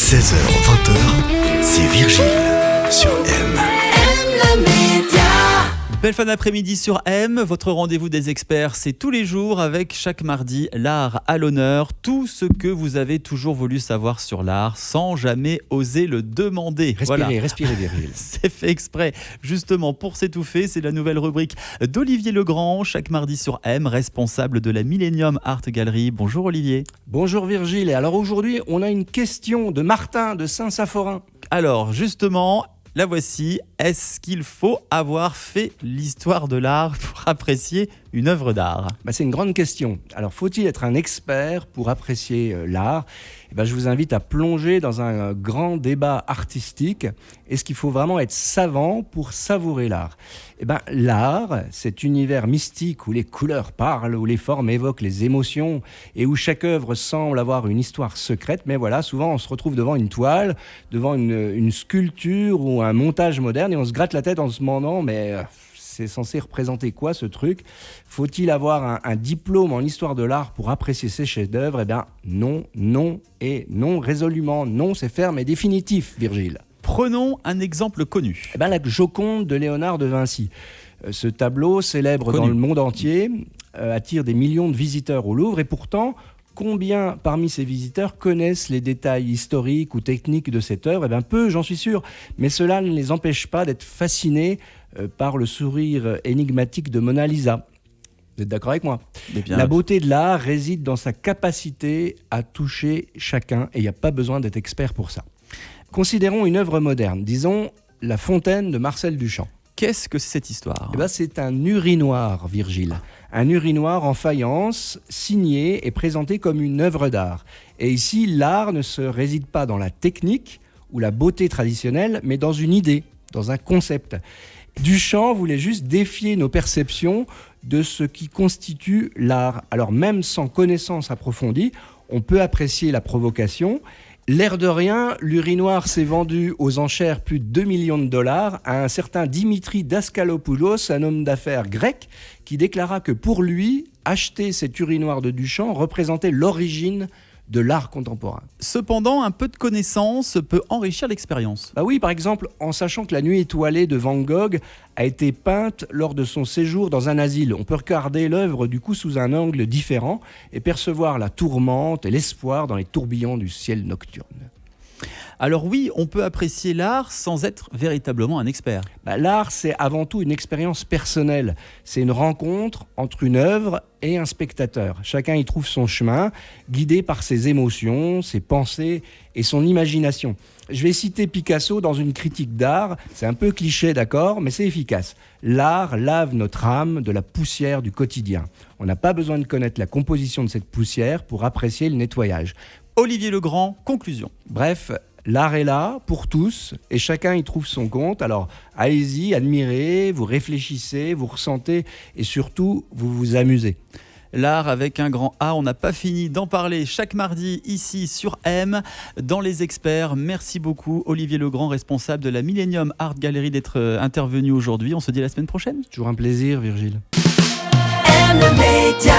16h-20h, c'est Virgile sur M. Belle fin d'après-midi sur M, votre rendez-vous des experts, c'est tous les jours avec chaque mardi l'art à l'honneur, tout ce que vous avez toujours voulu savoir sur l'art sans jamais oser le demander. Respirez Virgile. C'est fait exprès, justement pour s'étouffer, c'est la nouvelle rubrique d'Olivier Legrand, chaque mardi sur M, responsable de la Millennium Art Gallery. Bonjour Olivier. Bonjour Virgile, et alors aujourd'hui on a une question de Martin de Saint-Saphorin. Alors justement, la voici. Est-ce qu'il faut avoir fait l'histoire de l'art pour apprécier une œuvre d'art ? C'est une grande question. Alors faut-il être un expert pour apprécier l'art ? Je vous invite à plonger dans un grand débat artistique. Est-ce qu'il faut vraiment être savant pour savourer l'art ? L'art, cet univers mystique où les couleurs parlent, où les formes évoquent les émotions et où chaque œuvre semble avoir une histoire secrète. Mais voilà, souvent on se retrouve devant une toile, devant une sculpture ou un montage moderne et on se gratte la tête en se demandant c'est censé représenter quoi ce truc ? Faut-il avoir un diplôme en histoire de l'art pour apprécier ces chefs-d'œuvre ? Non, non et non, résolument non, c'est ferme et définitif, Virgile. Prenons un exemple connu. La Joconde de Léonard de Vinci. Ce tableau, célèbre dans le monde entier, attire des millions de visiteurs au Louvre et pourtant, combien parmi ces visiteurs connaissent les détails historiques ou techniques de cette œuvre ? Peu, j'en suis sûr, mais cela ne les empêche pas d'être fascinés par le sourire énigmatique de Mona Lisa. Vous êtes d'accord avec moi ? La beauté de l'art réside dans sa capacité à toucher chacun et il n'y a pas besoin d'être expert pour ça. Considérons une œuvre moderne, disons La Fontaine de Marcel Duchamp. Qu'est-ce que c'est cette histoire ? C'est un urinoir, Virgile. Un urinoir en faïence, signé et présenté comme une œuvre d'art. Et ici, l'art ne se réside pas dans la technique ou la beauté traditionnelle, mais dans une idée, dans un concept. Duchamp voulait juste défier nos perceptions de ce qui constitue l'art. Alors même sans connaissance approfondie, on peut apprécier la provocation. L'air de rien, l'urinoir s'est vendu aux enchères plus de 2 millions de dollars à un certain Dimitri Daskalopoulos, un homme d'affaires grec, qui déclara que pour lui, acheter cet urinoir de Duchamp représentait l'origine de l'art contemporain. Cependant, un peu de connaissance peut enrichir l'expérience. Oui, par exemple, en sachant que la nuit étoilée de Van Gogh a été peinte lors de son séjour dans un asile. On peut regarder l'œuvre du coup sous un angle différent et percevoir la tourmente et l'espoir dans les tourbillons du ciel nocturne. Alors oui, on peut apprécier l'art sans être véritablement un expert. L'art, c'est avant tout une expérience personnelle. C'est une rencontre entre une œuvre et un spectateur. Chacun y trouve son chemin, guidé par ses émotions, ses pensées et son imagination. Je vais citer Picasso dans une critique d'art. C'est un peu cliché, d'accord, mais c'est efficace. L'art lave notre âme de la poussière du quotidien. On n'a pas besoin de connaître la composition de cette poussière pour apprécier le nettoyage. Olivier Legrand, conclusion. Bref, l'art est là pour tous et chacun y trouve son compte. Alors allez-y, admirez, vous réfléchissez, vous ressentez et surtout vous vous amusez. L'art avec un grand A, on n'a pas fini d'en parler chaque mardi ici sur M, dans Les Experts. Merci beaucoup Olivier Legrand, responsable de la Millennium Art Gallery, d'être intervenu aujourd'hui. On se dit à la semaine prochaine. Toujours un plaisir Virgile. M Média.